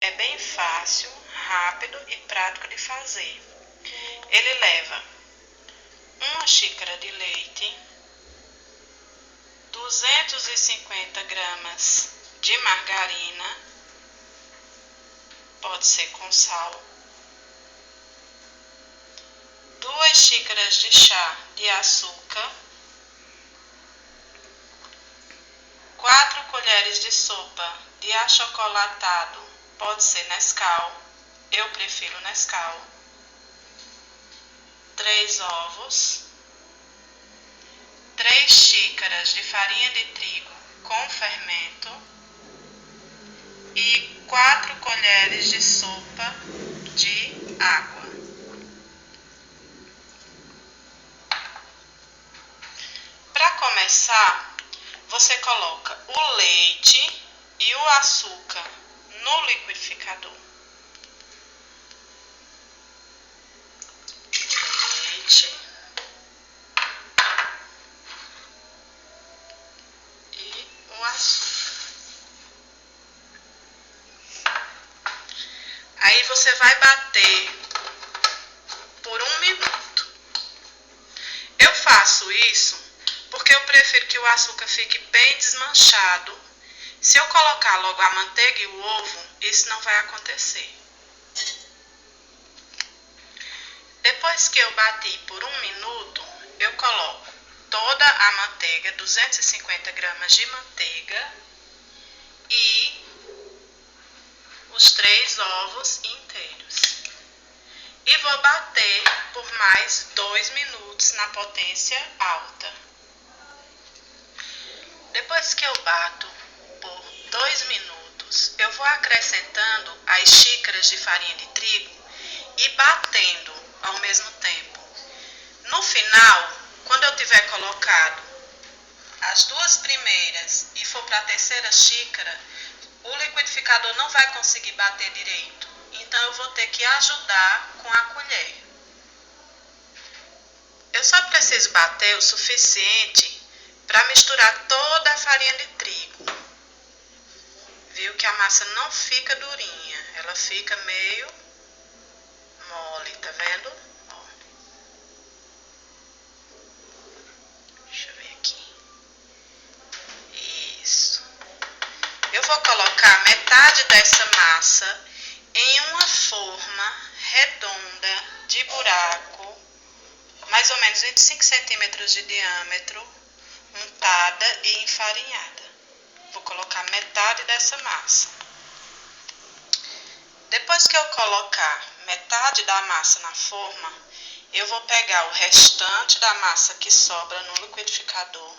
É bem fácil, rápido e prático de fazer. Ele leva uma xícara de leite, 250 gramas de margarina, pode ser com sal, 2 xícaras de chá de açúcar, 4 colheres de sopa de achocolatado, pode ser Nescau, eu prefiro Nescau, 3 ovos, 3 xícaras de farinha de trigo com fermento e 4 colheres de sopa de água. Para começar, você coloca o leite e o açúcar no liquidificador. Leite e o açúcar. Aí você vai bater por 1 minuto. Eu faço isso porque eu prefiro que o açúcar fique bem desmanchado. Se eu colocar logo a manteiga e o ovo, isso não vai acontecer. Depois que eu bati por 1 minuto, eu coloco toda a manteiga, 250 gramas de manteiga e os 3 ovos inteiros. E vou bater por mais 2 minutos na potência alta. Depois que eu bato por 2 minutos, eu vou acrescentando as xícaras de farinha de trigo e batendo ao mesmo tempo. No final, quando eu tiver colocado as 2 primeiras e for para a terceira xícara, o liquidificador não vai conseguir bater direito. Então eu vou ter que ajudar com a colher. Eu só preciso bater o suficiente para misturar toda a farinha de trigo. Viu que a massa não fica durinha, ela fica meio mole, tá vendo? Ó. Deixa eu ver aqui. Isso. Eu vou colocar metade dessa massa em uma forma redonda de buraco, mais ou menos 25 centímetros de diâmetro, untada e enfarinhada. Vou colocar metade dessa massa. Depois que eu colocar metade da massa na forma, eu vou pegar o restante da massa que sobra no liquidificador,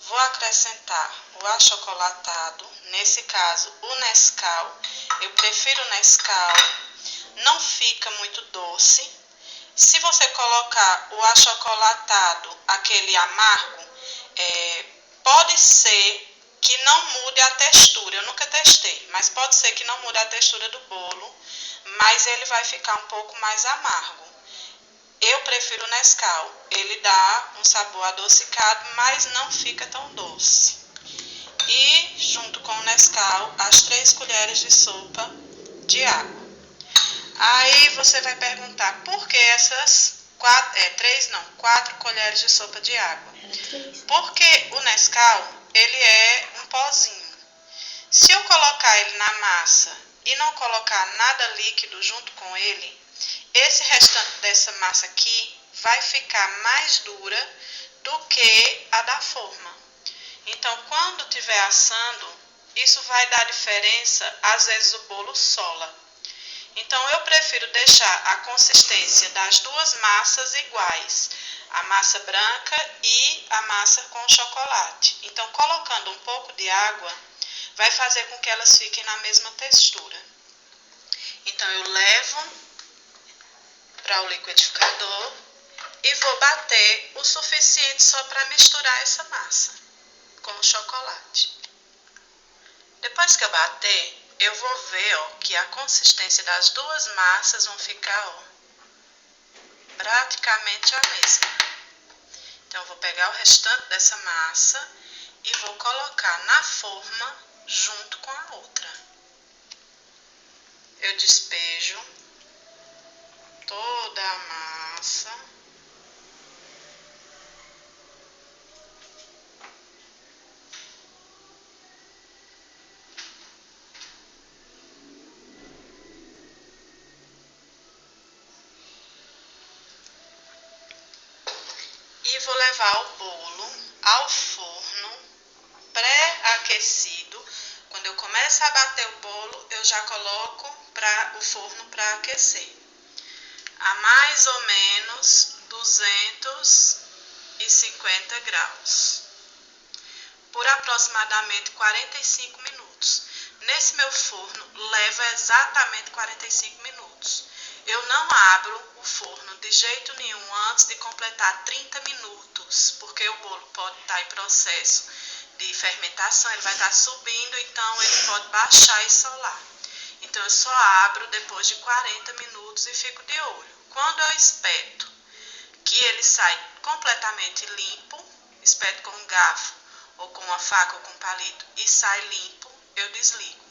vou acrescentar o achocolatado, nesse caso o Nescau, eu prefiro Nescau, não fica muito doce. Se você colocar o achocolatado, aquele amargo, pode ser que não mude a textura, eu nunca testei, mas pode ser que não mude a textura do bolo, mas ele vai ficar um pouco mais amargo. Eu prefiro o Nescau, ele dá um sabor adocicado, mas não fica tão doce. E junto com o Nescau, as 3 colheres de sopa de água. Aí você vai perguntar por que essas 4 colheres de sopa de água. Porque o Nescau, ele é um pozinho. Se eu colocar ele na massa e não colocar nada líquido junto com ele, esse restante dessa massa aqui vai ficar mais dura do que a da forma. Então, quando estiver assando, isso vai dar diferença, às vezes o bolo sola. Então, eu prefiro deixar a consistência das 2 massas iguais, a massa branca e a massa com chocolate. Então, colocando um pouco de água, vai fazer com que elas fiquem na mesma textura. Então, eu levo para o liquidificador e vou bater o suficiente só para misturar essa massa com o chocolate. Depois que eu bater, eu vou ver que a consistência das 2 massas vão ficar praticamente a mesma. Então eu vou pegar o restante dessa massa e vou colocar na forma junto com a outra. eu despejo toda a massa. E vou levar o bolo ao forno pré-aquecido. Quando eu começo a bater o bolo, eu já coloco o forno para aquecer a mais ou menos 250 graus, por aproximadamente 45 minutos. Nesse meu forno leva exatamente 45 minutos. Eu não abro o forno de jeito nenhum antes de completar 30 minutos, porque o bolo pode estar em processo de fermentação, ele vai estar subindo, então ele pode baixar e solar. Então eu só abro depois de 40 minutos e fico de olho. Quando eu espeto que ele sai completamente limpo, espeto com um garfo ou com uma faca ou com um palito e sai limpo, eu desligo.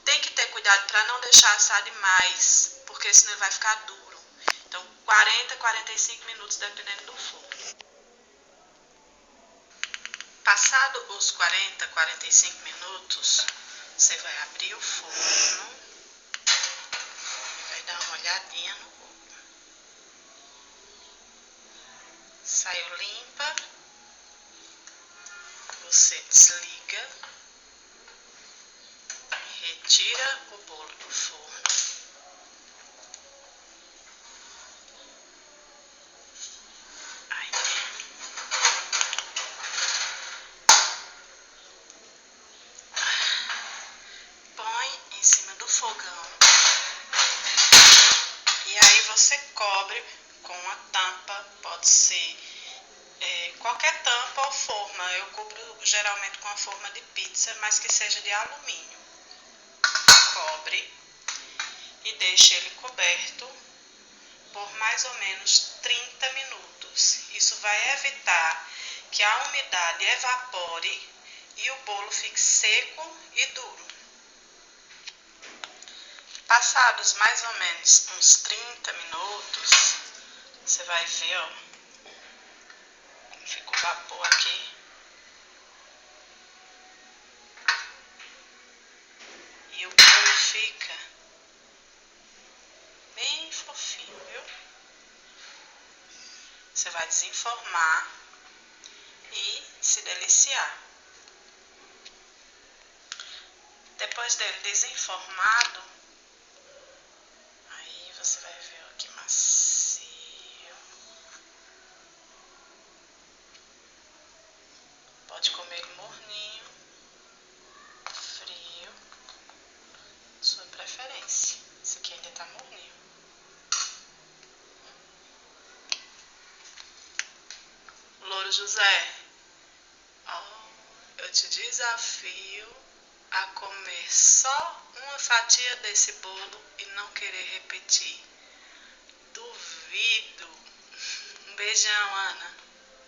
Tem que ter cuidado para não deixar assar demais, porque senão ele vai ficar duro. Então 40, 45 minutos dependendo do forno. Passado os 40, 45 minutos, você vai abrir o forno e vai dar uma olhadinha no bolo. Saiu limpa, você desliga, retira o bolo do forno. Põe em cima do fogão e aí você cobre com uma tampa, pode ser qualquer tampa ou forma. Eu cubro geralmente com a forma de pizza, mas que seja de alumínio. Cobre e deixe ele coberto por mais ou menos 30 minutos. Isso vai evitar que a umidade evapore e o bolo fique seco e duro. Passados mais ou menos uns 30 minutos, você vai ver, ó, como fica o vapor aqui. E o bolo fica bem fofinho, viu? Você vai desenformar e se deliciar. Depois dele desenformado, aí você vai ver, ó, que macio. Pode comer ele morninho, frio, sua preferência. Esse aqui ainda tá morninho. Louro José, ó, eu te desafio a comer só uma fatia desse bolo e não querer repetir. Duvido. Um beijão, Ana.